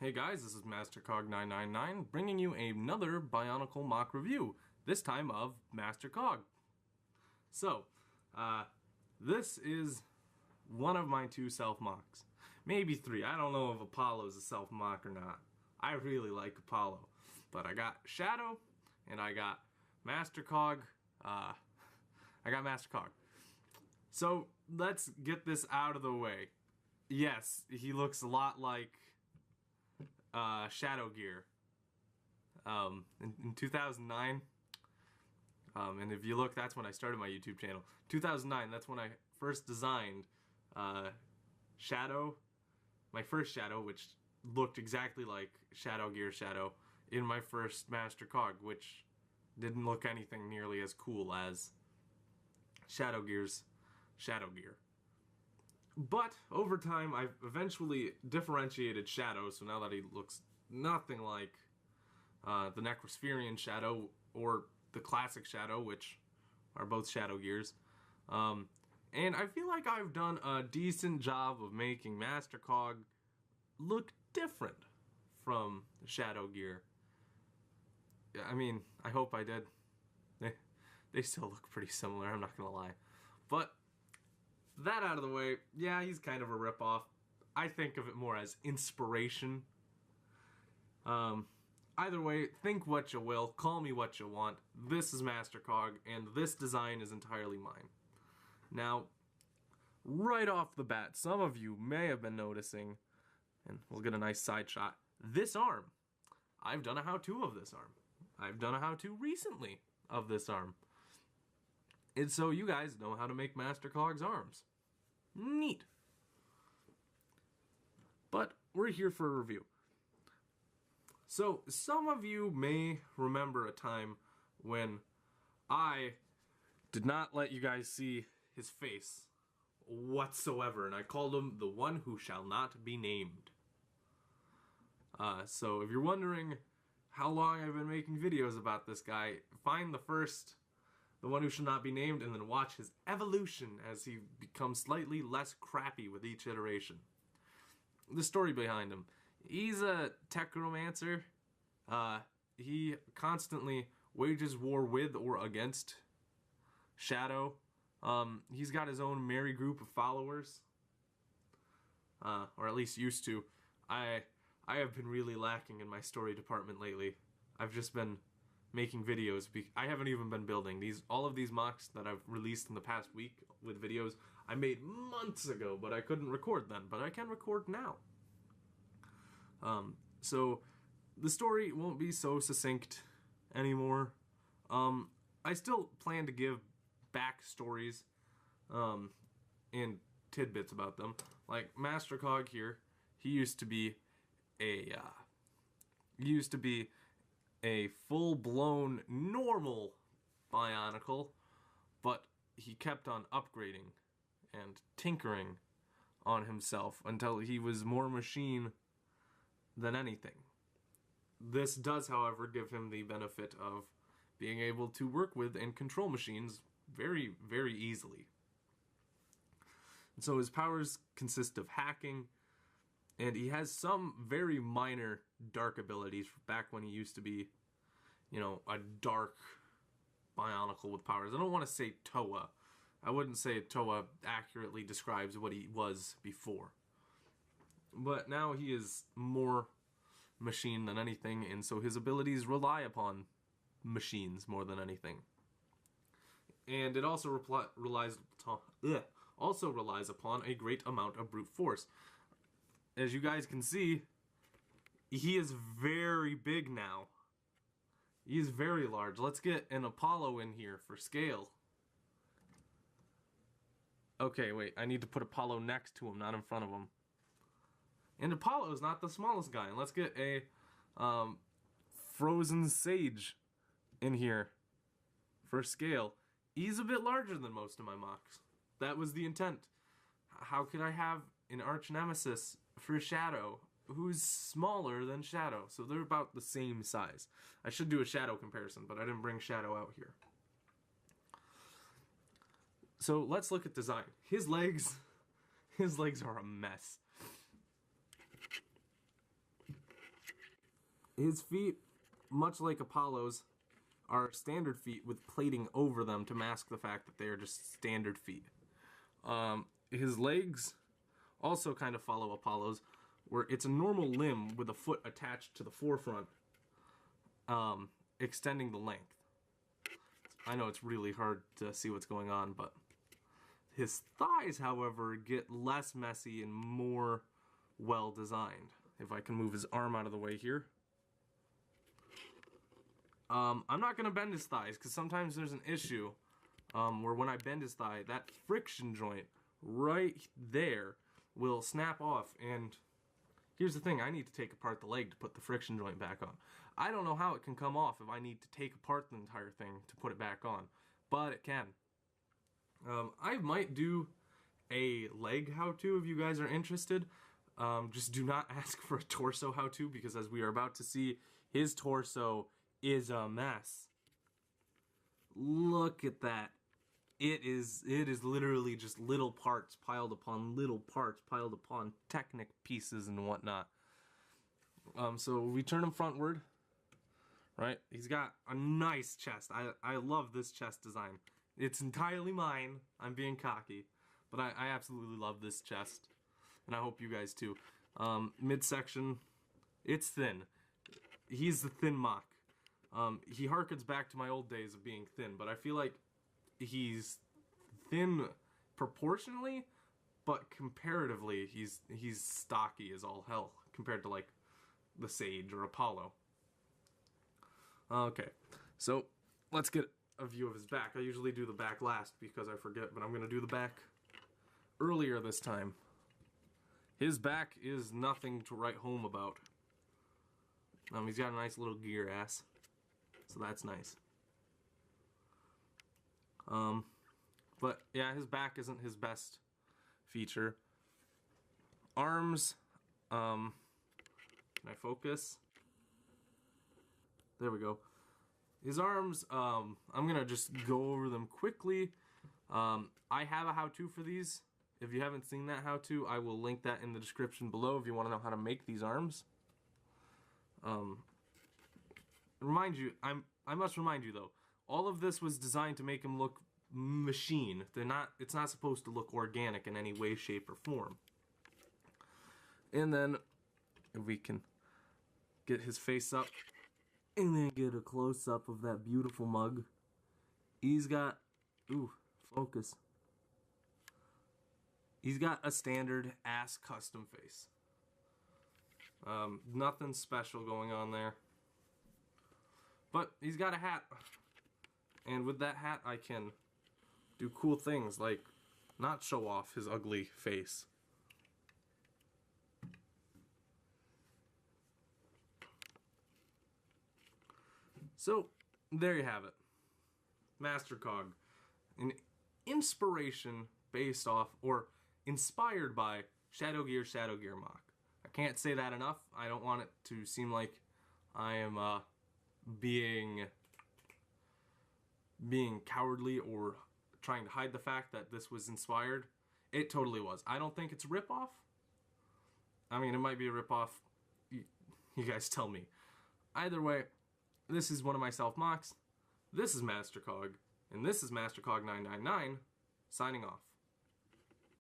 Hey guys, this is MasterCog 999 bringing you another Bionicle MOC review, this time of MasterCog. So, this is one of my two self-MOCs. Maybe three, I don't know if Apollo's a self-MOC or not. I really like Apollo. But I got Shadow, and I got MasterCog, So, let's get this out of the way. Yes, he looks a lot like Shadow Gear in 2009, and if you look, that's when I started my YouTube channel. 2009, that's when I first designed Shadow, my first Shadow, which looked exactly like Shadow Gear Shadow in my first MasterCog, which didn't look anything nearly as cool as Shadow Gear's Shadow Gear. But over time, I've eventually differentiated Shadow, so now that he looks nothing like the Necrospherian Shadow or the classic Shadow, which are both Shadow Gears. And I feel like I've done a decent job of making MasterCog look different from Shadow Gear. I mean, I hope I did. They still look pretty similar, I'm not gonna lie. But that out of the way, yeah, he's kind of a ripoff. I think of it more as inspiration. Either way, think what you will, call me what you want. This is MasterCog, and this design is entirely mine. Now, right off the bat, some of you may have been noticing, and we'll get a nice side shot, this arm. I've done a how-to of this arm. I've done a how-to recently of this arm. And so you guys know how to make MasterCog's arms. Neat. But we're here for a review. So some of you may remember a time when I did not let you guys see his face whatsoever, and I called him the one who shall not be named. So if you're wondering how long I've been making videos about this guy, find the one who shall not be named, and then watch his evolution as he becomes slightly less crappy with each iteration. The story behind him. He's a techromancer. He constantly wages war with or against Shadow. He's got his own merry group of followers. Or at least used to. I have been really lacking in my story department lately. I've just been making videos. I haven't even been building. All of these MOCs that I've released in the past week with videos, I made months ago, but I couldn't record then, but I can record now. So the story won't be so succinct anymore. I still plan to give backstories and tidbits about them. Like MasterCog here, he used to be a full-blown normal Bionicle, but he kept on upgrading and tinkering on himself until he was more machine than anything. This does, however, give him the benefit of being able to work with and control machines very, very easily. And so his powers consist of hacking, and he has some very minor dark abilities back when he used to be, you know, a dark Bionicle with powers. I don't want to say Toa. I wouldn't say Toa accurately describes what he was before. But now he is more machine than anything, and so his abilities rely upon machines more than anything. And it also relies upon a great amount of brute force. As you guys can see, he is very big now. He is very large. Let's get an Apollo in here for scale. Okay, wait, I need to put Apollo next to him, not in front of him. And Apollo is not the smallest guy. And let's get a Frozen Sage in here for scale. He's a bit larger than most of my MOCs. That was the intent. How could I have an arch nemesis for Shadow who's smaller than Shadow? So they're about the same size. I should do a Shadow comparison, but I didn't bring Shadow out here. So let's look at design. His legs are a mess. His feet, much like Apollo's, are standard feet with plating over them to mask the fact that they are just standard feet. His legs also kind of follow Apollo's, where it's a normal limb with a foot attached to the forefront, extending the length. I know it's really hard to see what's going on, but his thighs, however, get less messy and more well designed. If I can move his arm out of the way here. I'm not going to bend his thighs because sometimes there's an issue where when I bend his thigh, that friction joint right there will snap off. And here's the thing, I need to take apart the leg to put the friction joint back on. I don't know how it can come off if I need to take apart the entire thing to put it back on, but it can. I might do a leg how-to if you guys are interested. Just do not ask for a torso how-to because as we are about to see, his torso is a mess. Look at that. It is literally just little parts piled upon little parts piled upon Technic pieces and whatnot. So we turn him frontward, right? He's got a nice chest. I love this chest design. It's entirely mine. I'm being cocky, but I absolutely love this chest, and I hope you guys too. Midsection, it's thin. He's the thin MOC. He harkens back to my old days of being thin, but I feel like he's thin proportionally, but comparatively he's stocky as all hell compared to like the Sage or Apollo. Okay, so let's get a view of his back. I usually do the back last because I forget, but I'm gonna do the back earlier this time. His back is nothing to write home about. He's got a nice little gear ass, so that's nice. But yeah, his back isn't his best feature. Arms, can I focus? There we go. His arms, I'm gonna just go over them quickly. I have a how-to for these. If you haven't seen that how-to, I will link that in the description below if you want to know how to make these arms. I must remind you though, all of this was designed to make him look machine. It's not supposed to look organic in any way, shape, or form. And then, if we can get his face up, and then get a close-up of that beautiful mug. He's got, focus. He's got a standard ass custom face. Nothing special going on there. But he's got a hat. And with that hat, I can do cool things like not show off his ugly face. So, there you have it. MasterCog. An inspiration based off, or inspired by, Shadow Gear MOC. I can't say that enough. I don't want it to seem like I am being cowardly or trying to hide the fact that this was inspired. It totally was. I don't think it's a ripoff. I mean, it might be a ripoff. You guys tell me. Either way, this is one of my self-mocks. This is MasterCog, and this is MasterCog 999, signing off.